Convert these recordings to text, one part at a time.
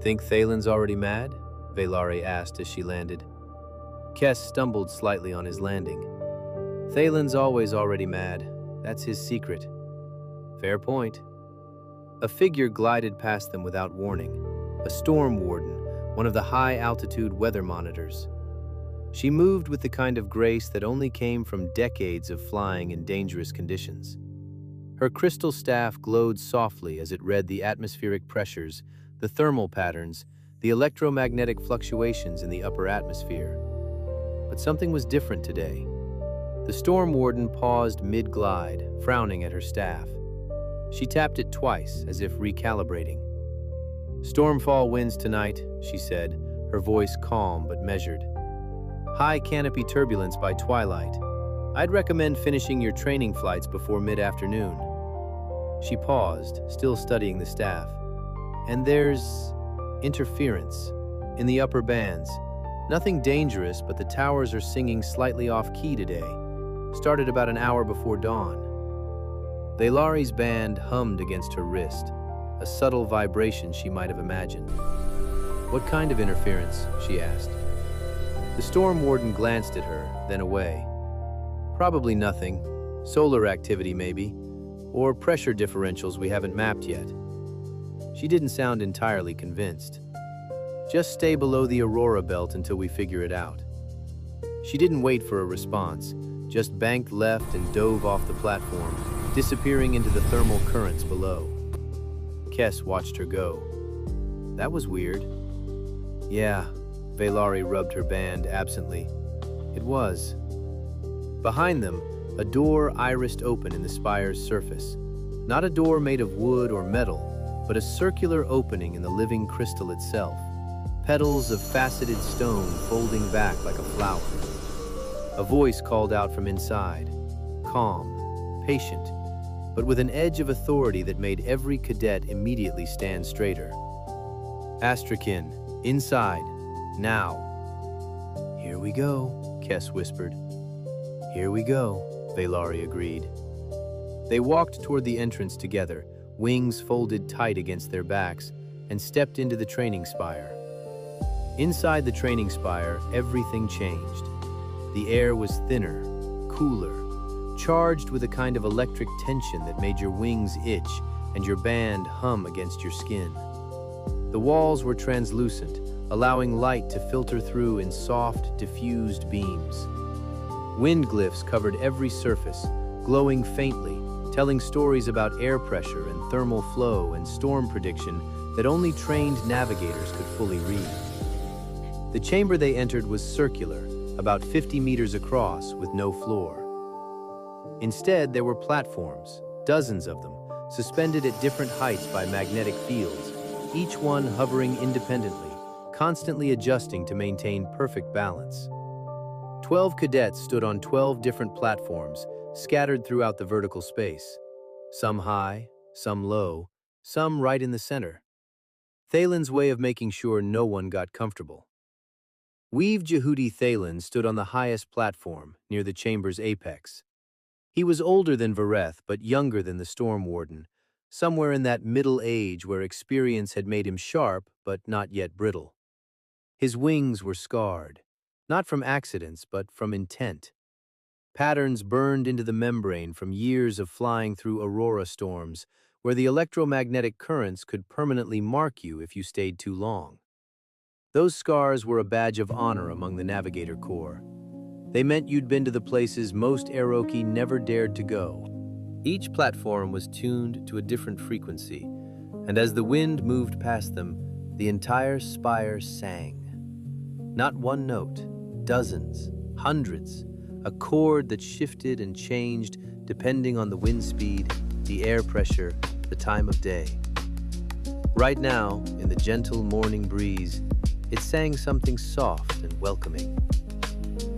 Think Thalen's already mad? Vaylari asked as she landed. Kes stumbled slightly on his landing. Thalen's always already mad. That's his secret. Fair point. A figure glided past them without warning. A storm warden, one of the high-altitude weather monitors. She moved with the kind of grace that only came from decades of flying in dangerous conditions. Her crystal staff glowed softly as it read the atmospheric pressures, the thermal patterns, the electromagnetic fluctuations in the upper atmosphere. But something was different today. The storm warden paused mid-glide, frowning at her staff. She tapped it twice, as if recalibrating. "Stormfall winds tonight," she said, her voice calm but measured. "High canopy turbulence by twilight. I'd recommend finishing your training flights before mid-afternoon." She paused, still studying the staff. "And there's interference in the upper bands. Nothing dangerous, but the towers are singing slightly off-key today. Started about an hour before dawn." Vaylari's band hummed against her wrist, a subtle vibration she might have imagined. "What kind of interference?" she asked. The storm warden glanced at her, then away. "Probably nothing. Solar activity, maybe. Or pressure differentials we haven't mapped yet." She didn't sound entirely convinced. "Just stay below the aurora belt until we figure it out." She didn't wait for a response, just banked left and dove off the platform, disappearing into the thermal currents below. Kes watched her go. "That was weird." "Yeah," Vaylari rubbed her band absently. "It was." Behind them, a door irised open in the spire's surface. Not a door made of wood or metal, but a circular opening in the living crystal itself. Petals of faceted stone folding back like a flower. A voice called out from inside, calm, patient, but with an edge of authority that made every cadet immediately stand straighter. "Astrakhan, inside, now." "Here we go," Kes whispered. "Here we go," Vaylari agreed. They walked toward the entrance together, wings folded tight against their backs, and stepped into the training spire. Inside the training spire, everything changed. The air was thinner, cooler, charged with a kind of electric tension that made your wings itch and your band hum against your skin. The walls were translucent, allowing light to filter through in soft, diffused beams. Wind glyphs covered every surface, glowing faintly, telling stories about air pressure and thermal flow and storm prediction that only trained navigators could fully read. The chamber they entered was circular, about 50 meters across with no floor. Instead, there were platforms, dozens of them, suspended at different heights by magnetic fields, each one hovering independently, constantly adjusting to maintain perfect balance. 12 cadets stood on 12 different platforms, scattered throughout the vertical space. Some high, some low, some right in the center. Thalen's way of making sure no one got comfortable. Weave Jehudi Thalen stood on the highest platform, near the chamber's apex. He was older than Vareth, but younger than the Storm Warden, somewhere in that middle age where experience had made him sharp, but not yet brittle. His wings were scarred, not from accidents, but from intent. Patterns burned into the membrane from years of flying through aurora storms, where the electromagnetic currents could permanently mark you if you stayed too long. Those scars were a badge of honor among the Navigator Corps. They meant you'd been to the places most Aeroki never dared to go. Each platform was tuned to a different frequency, and as the wind moved past them, the entire spire sang. Not one note, dozens, hundreds, a chord that shifted and changed depending on the wind speed, the air pressure, the time of day. Right now, in the gentle morning breeze, it sang something soft and welcoming.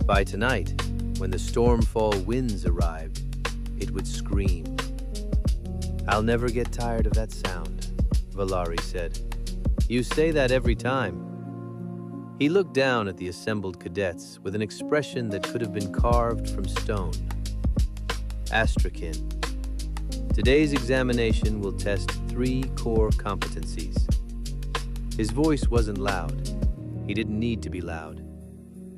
By tonight, when the stormfall winds arrived, it would scream. "I'll never get tired of that sound," Vaylari said. "You say that every time." He looked down at the assembled cadets with an expression that could have been carved from stone. "Astrakhan, today's examination will test 3 core competencies. His voice wasn't loud. He didn't need to be loud.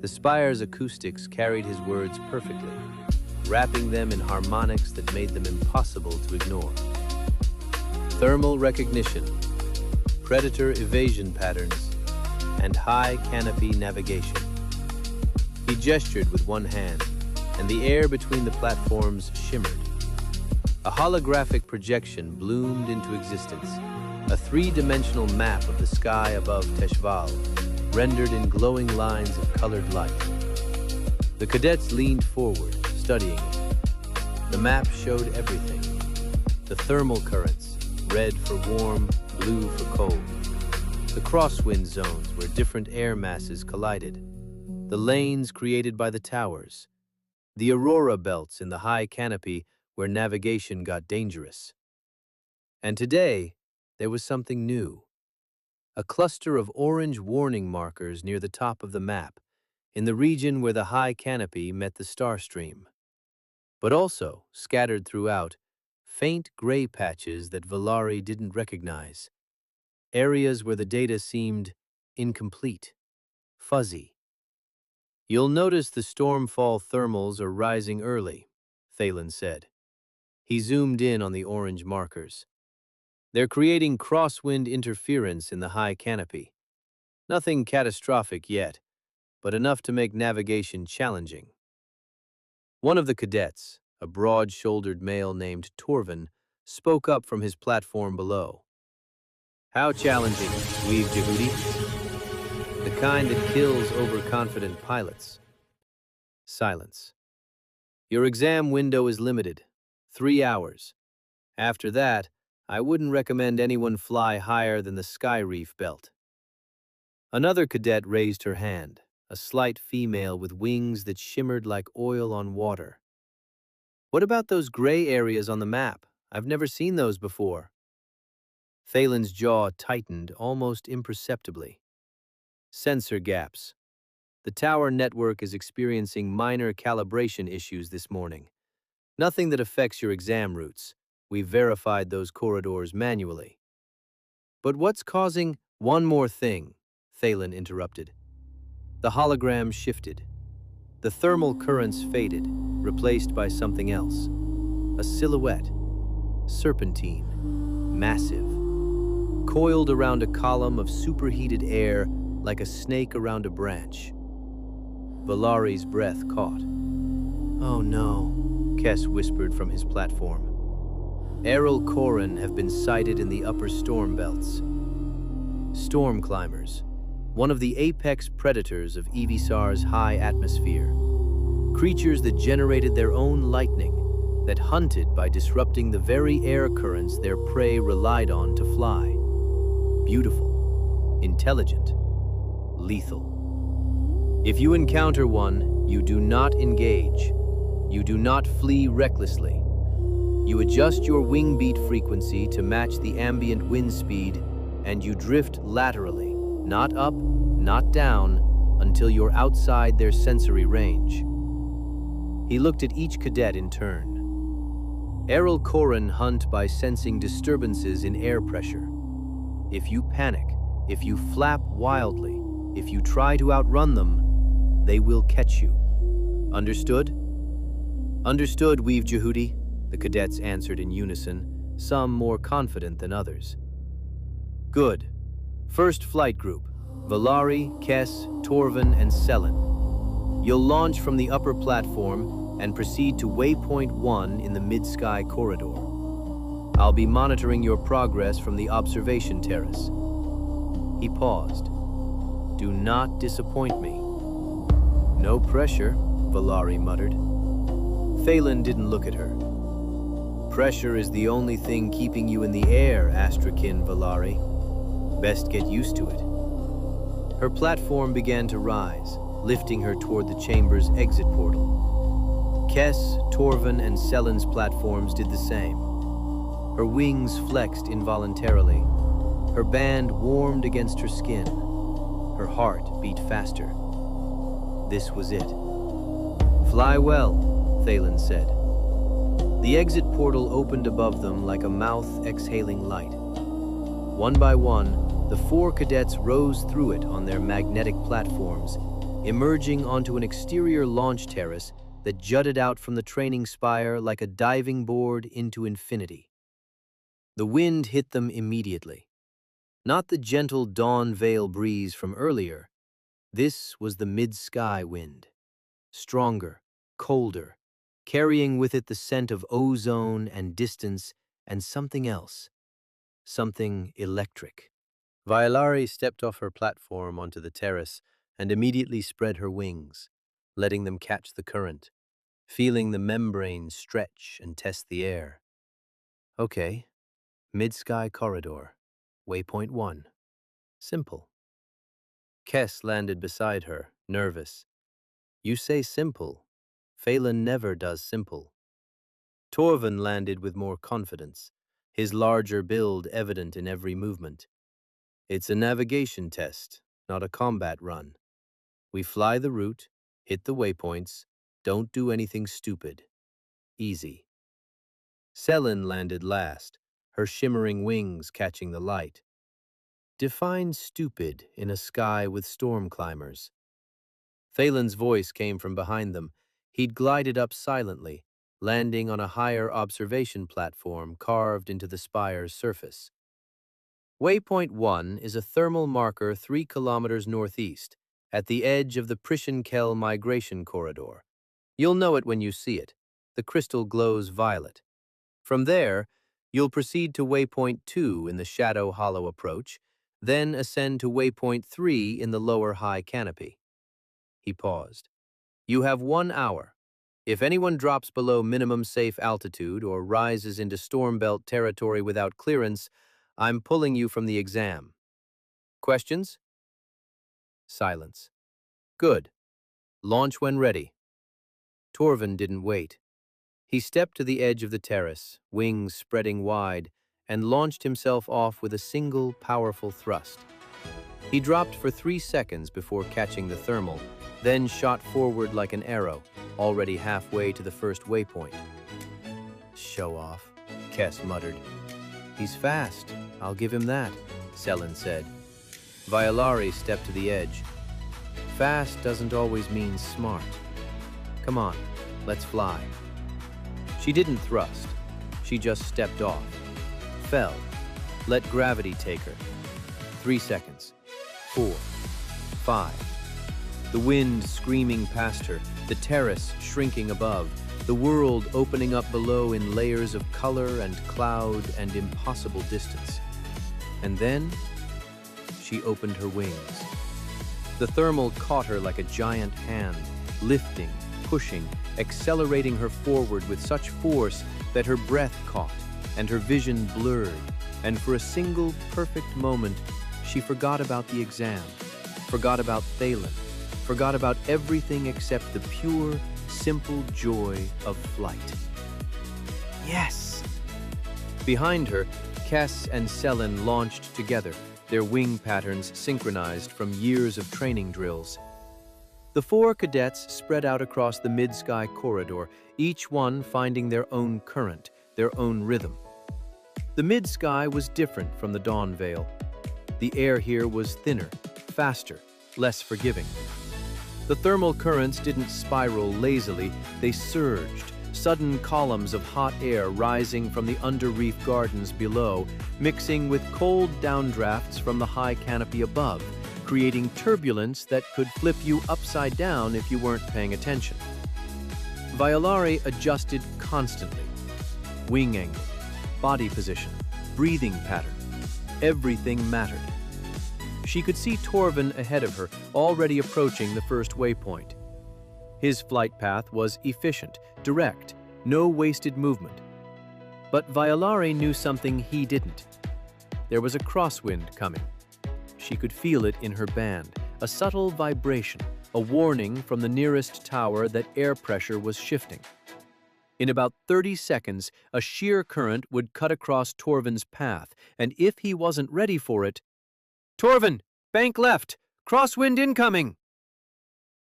The spire's acoustics carried his words perfectly, wrapping them in harmonics that made them impossible to ignore. Thermal recognition, predator evasion patterns, and high canopy navigation. He gestured with one hand, and the air between the platforms shimmered. A holographic projection bloomed into existence, a three-dimensional map of the sky above Teshval, rendered in glowing lines of colored light. The cadets leaned forward, studying it. The map showed everything. The thermal currents, red for warm, blue for cold. The crosswind zones where different air masses collided. The lanes created by the towers. The aurora belts in the high canopy where navigation got dangerous. And today, there was something new. A cluster of orange warning markers near the top of the map, in the region where the high canopy met the star stream. But also, scattered throughout, faint gray patches that Valari didn't recognize. Areas where the data seemed incomplete, fuzzy. "You'll notice the stormfall thermals are rising early," Thalen said. He zoomed in on the orange markers. "They're creating crosswind interference in the high canopy. Nothing catastrophic yet, but enough to make navigation challenging." One of the cadets, a broad-shouldered male named Torvin, spoke up from his platform below. "How challenging, Weave Jehudi?" "The kind that kills overconfident pilots." Silence. "Your exam window is limited, 3 hours. After that, I wouldn't recommend anyone fly higher than the Sky Reef belt." Another cadet raised her hand, a slight female with wings that shimmered like oil on water. "What about those gray areas on the map? I've never seen those before." Thalen's jaw tightened almost imperceptibly. "Sensor gaps. The tower network is experiencing minor calibration issues this morning. Nothing that affects your exam routes. We've verified those corridors manually." "But what's causing—" "One more thing," Thalen interrupted. The hologram shifted. The thermal currents faded, replaced by something else. A silhouette. Serpentine. Massive. Coiled around a column of superheated air like a snake around a branch. Valari's breath caught. "Oh no," Kess whispered from his platform. "Errol Koran have been sighted in the upper storm belts. Storm climbers, one of the apex predators of Aevyssar's high atmosphere. Creatures that generated their own lightning, that hunted by disrupting the very air currents their prey relied on to fly. Beautiful, intelligent, lethal. If you encounter one, you do not engage. You do not flee recklessly. You adjust your wing beat frequency to match the ambient wind speed, and you drift laterally, not up, not down, until you're outside their sensory range." He looked at each cadet in turn. Errol Koran hunt by sensing disturbances in air pressure. If you panic, if you flap wildly, if you try to outrun them, they will catch you. Understood? "Understood, Weave Jehudi," the cadets answered in unison, some more confident than others. "Good. First flight group, Valari, Kess, Torvin, and Selen. You'll launch from the upper platform and proceed to Waypoint 1 in the mid-sky corridor. I'll be monitoring your progress from the observation terrace." He paused. "Do not disappoint me." "No pressure," Valari muttered. Thalen didn't look at her. "Pressure is the only thing keeping you in the air, Astrakin Valari. Best get used to it." Her platform began to rise, lifting her toward the chamber's exit portal. Kess, Torvin, and Selen's platforms did the same. Her wings flexed involuntarily. Her band warmed against her skin. Her heart beat faster. This was it. "Fly well," Thalen said. The exit portal opened above them like a mouth exhaling light. One by one, The four cadets rose through it on their magnetic platforms, emerging onto an exterior launch terrace that jutted out from the training spire like a diving board into infinity. The wind hit them immediately. Not the gentle dawn veil breeze from earlier. This was the mid-sky wind. Stronger, colder, carrying with it the scent of ozone and distance and something else, something electric. Vailari stepped off her platform onto the terrace and immediately spread her wings, letting them catch the current, feeling the membrane stretch and test the air. Okay, mid-sky corridor, waypoint 1. Simple. Kess landed beside her, nervous. You say simple. Phelan never does simple. Torvin landed with more confidence, his larger build evident in every movement. It's a navigation test, not a combat run. We fly the route, hit the waypoints, don't do anything stupid. Easy. Selin landed last, her shimmering wings catching the light. Define stupid in a sky with storm climbers. Phelan's voice came from behind them. He'd glided up silently, landing on a higher observation platform carved into the spire's surface. Waypoint 1 is a thermal marker 3 kilometers northeast, at the edge of the Prishenkel migration corridor. You'll know it when you see it. The crystal glows violet. From there, you'll proceed to waypoint 2 in the Shadow Hollow approach, then ascend to waypoint 3 in the lower high canopy. He paused. You have 1 hour. If anyone drops below minimum safe altitude or rises into storm belt territory without clearance, I'm pulling you from the exam. Questions? Silence. Good. Launch when ready. Torvin didn't wait. He stepped to the edge of the terrace, wings spreading wide, and launched himself off with a single, powerful thrust. He dropped for 3 seconds before catching the thermal, then shot forward like an arrow, already halfway to the first waypoint. Show off, Kess muttered. He's fast, I'll give him that, Selin said. Vailari stepped to the edge. Fast doesn't always mean smart. Come on, let's fly. She didn't thrust. She just stepped off. Fell. Let gravity take her. 3 seconds. 4. 5. The wind screaming past her, the terrace shrinking above, the world opening up below in layers of color and cloud and impossible distance. And then, she opened her wings. The thermal caught her like a giant hand, lifting, pushing, accelerating her forward with such force that her breath caught and her vision blurred, and for a single perfect moment, she forgot about the exam, forgot about Thalen, forgot about everything except the pure, simple joy of flight. Yes! Behind her, Kess and Selin launched together, their wing patterns synchronized from years of training drills. The 4 cadets spread out across the mid-sky corridor, each one finding their own current, their own rhythm. The mid-sky was different from the dawn veil. The air here was thinner, faster, less forgiving. The thermal currents didn't spiral lazily, they surged, sudden columns of hot air rising from the under-reef gardens below, mixing with cold downdrafts from the high canopy above, creating turbulence that could flip you upside down if you weren't paying attention. Vailari adjusted constantly. Wing angle, body position, breathing pattern. Everything mattered. She could see Torvin ahead of her, already approaching the first waypoint. His flight path was efficient, direct, no wasted movement. But Vailari knew something he didn't. There was a crosswind coming. She could feel it in her band, a subtle vibration, a warning from the nearest tower that air pressure was shifting. In about 30 seconds, a shear current would cut across Torvin's path, and if he wasn't ready for it, "Torvin, bank left! Crosswind incoming!"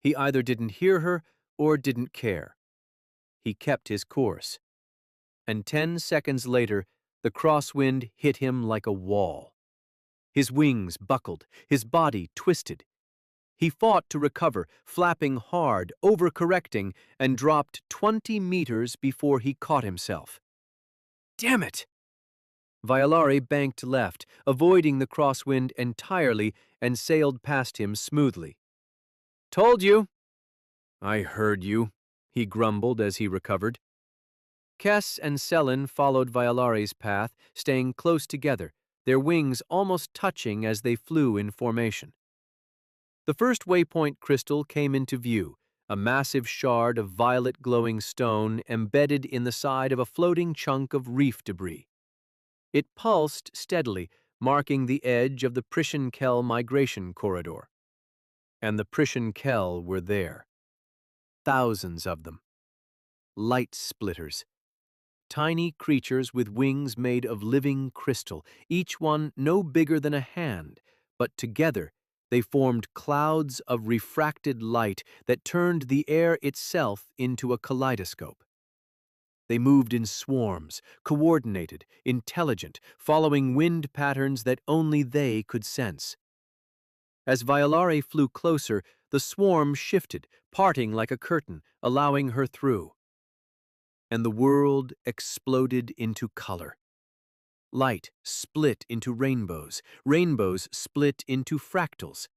He either didn't hear her or didn't care. He kept his course. And 10 seconds later, the crosswind hit him like a wall. His wings buckled, his body twisted. He fought to recover, flapping hard, overcorrecting, and dropped 20 meters before he caught himself. Damn it! Violari banked left, avoiding the crosswind entirely, and sailed past him smoothly. Told you! I heard you, he grumbled as he recovered. Kess and Selin followed Violari's path, staying close together, their wings almost touching as they flew in formation. The first waypoint crystal came into view, a massive shard of violet glowing stone embedded in the side of a floating chunk of reef debris. It pulsed steadily, marking the edge of the Prishen-Kel migration corridor. And the Prishen-Kel were there. Thousands of them. Light splitters. Tiny creatures with wings made of living crystal, each one no bigger than a hand, but together they formed clouds of refracted light that turned the air itself into a kaleidoscope. They moved in swarms, coordinated, intelligent, following wind patterns that only they could sense. As Violari flew closer, the swarm shifted, parting like a curtain, allowing her through. And the world exploded into color. Light split into rainbows, rainbows split into fractals.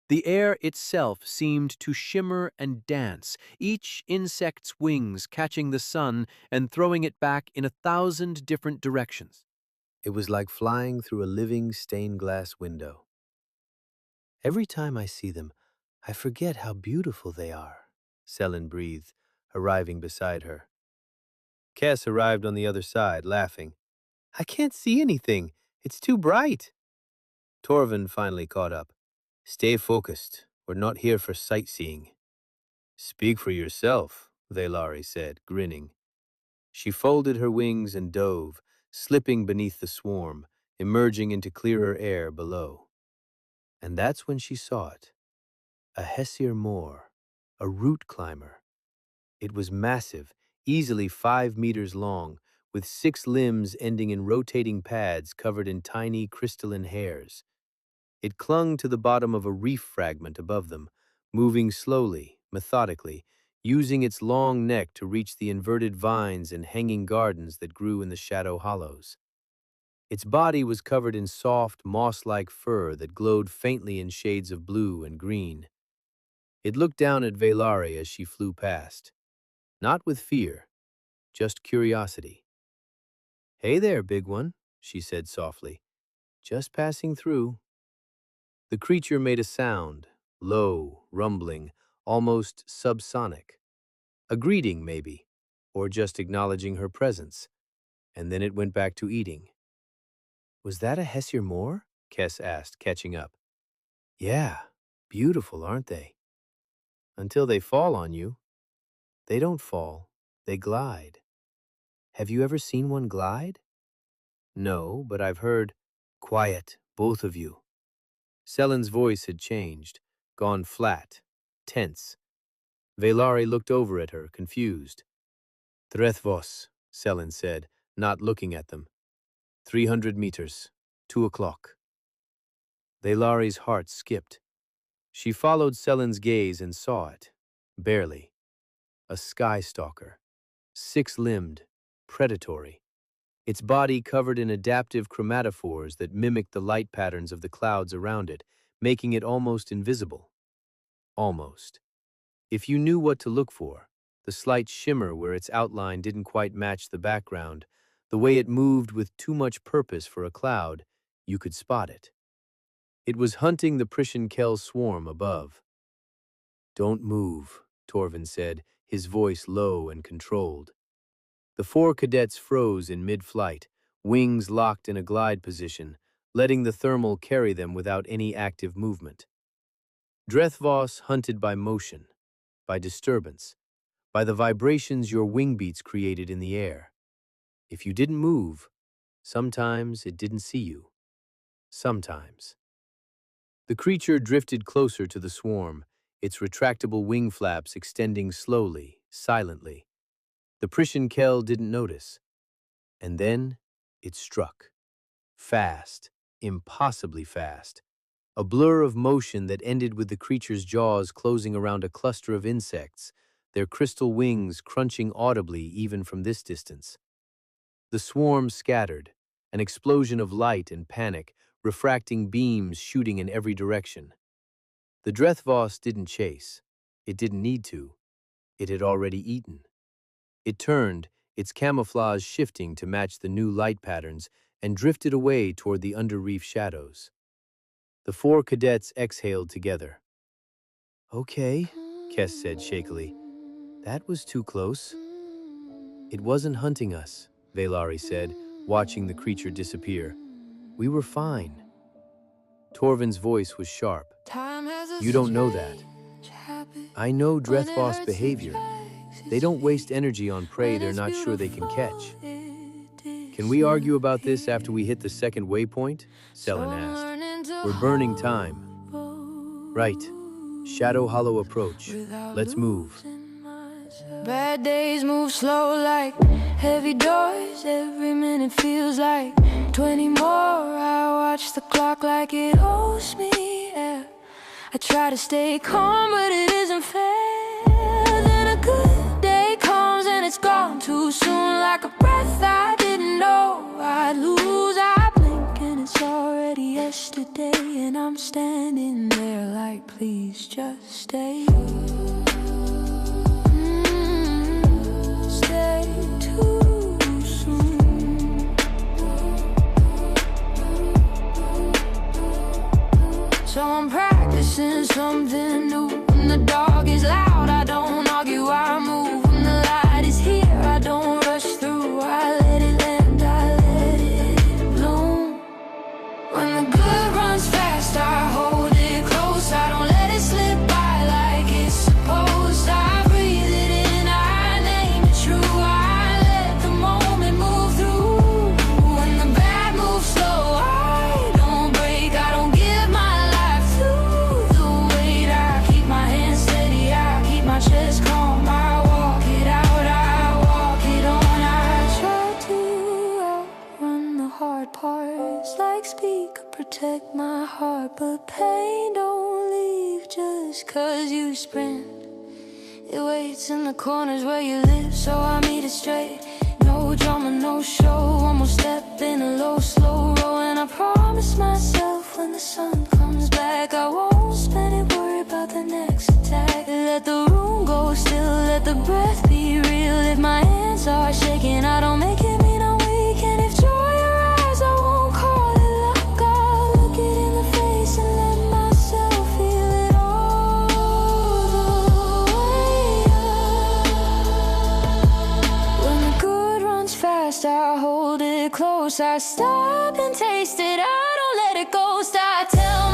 The air itself seemed to shimmer and dance, each insect's wings catching the sun and throwing it back in 1,000 different directions. It was like flying through a living stained glass window. Every time I see them, I forget how beautiful they are, Selin breathed, arriving beside her. Kess arrived on the other side, laughing. I can't see anything. It's too bright. Torvin finally caught up. Stay focused. We're not here for sightseeing. Speak for yourself, Velari said, grinning. She folded her wings and dove, slipping beneath the swarm, emerging into clearer air below. And that's when she saw it. A Hesir Moor, a root climber. It was massive, easily 5 meters long, with 6 limbs ending in rotating pads covered in tiny crystalline hairs. It clung to the bottom of a reef fragment above them, moving slowly, methodically, using its long neck to reach the inverted vines and hanging gardens that grew in the shadow hollows. Its body was covered in soft, moss-like fur that glowed faintly in shades of blue and green. It looked down at Velari as she flew past. Not with fear, just curiosity. Hey there, big one, she said softly. Just passing through. The creature made a sound, low, rumbling, almost subsonic. A greeting, maybe, or just acknowledging her presence. And then it went back to eating. Was that a Hesir Moor? Kess asked, catching up. Yeah, beautiful, aren't they? Until they fall on you. They don't fall, they glide. Have you ever seen one glide? No, but I've heard, quiet, both of you. Selin's voice had changed, gone flat, tense. Velari looked over at her, confused. Drethvos, Selin said, not looking at them. 300 meters, 2 o'clock. Velari's heart skipped. She followed Selin's gaze and saw it, barely. A sky stalker, 6-limbed, predatory. Its body covered in adaptive chromatophores that mimicked the light patterns of the clouds around it, making it almost invisible. Almost. If you knew what to look for, the slight shimmer where its outline didn't quite match the background, the way it moved with too much purpose for a cloud, you could spot it. It was hunting the Prishen-Kel swarm above. Don't move, Torvin said, his voice low and controlled. The 4 cadets froze in mid-flight, wings locked in a glide position, letting the thermal carry them without any active movement. Drethvos hunted by motion, by disturbance, by the vibrations your wing beats created in the air. If you didn't move, sometimes it didn't see you. Sometimes. The creature drifted closer to the swarm, its retractable wing flaps extending slowly, silently. The Prishen-Kel didn't notice. And then it struck. Fast, impossibly fast. A blur of motion that ended with the creature's jaws closing around a cluster of insects, their crystal wings crunching audibly even from this distance. The swarm scattered, an explosion of light and panic, refracting beams shooting in every direction. The Drethvos didn't chase. It didn't need to. It had already eaten. It turned, its camouflage shifting to match the new light patterns, and drifted away toward the under-reef shadows. The four cadets exhaled together. "Okay," Kess said shakily. "That was too close." "It wasn't hunting us," Valari said, watching the creature disappear. "We were fine." Torvin's voice was sharp. "You don't know that. I know Drethvos behavior. They don't waste energy on prey they're not sure they can catch." "Can we argue about this after we hit the second waypoint?" Selen asked. "We're burning time." "Right. Shadow Hollow approach. Let's move." Bad days move slow like heavy doors. Every minute feels like 20 more. I watch the clock like it owes me. Yeah. I try to stay calm, but it isn't fair. Then a good day comes and it's gone too soon. Like a breath I didn't know I'd lose. I blink and it's already yesterday, and I'm standing there like, please just stay. Stay too soon. So I'm practicing something new. When the dog is loud, I don't argue, I move. When the light is here, I don't rush through. I let it land, I let it bloom. When the good runs fast, I hold it close. I don't let it slip by like it's supposed. I breathe it in, I name it true. I let the moment move through. When the bad moves slow, I don't break. I don't give my life through the weight. I keep my hands steady, I keep my chest calm. I walk it out, I walk it on. I try to outrun the hard parts, like speak or protect my heart. But pain don't leave just 'cause you sprint. It waits in the corners where you live, so I meet it straight. No drama, no show. One more step in a low, slow roll. And I promise myself when the sun comes back, I won't spend it worried about the next attack. Let the room go still, let the breath be real. If my hands are shaking, I don't make it mean I'm weak. And if joy arrives, I won't call it luck. I'll look it in the face and let myself feel it all the way up. When the good runs fast, I hold it close. I stop and taste it, I don't let it go. I tell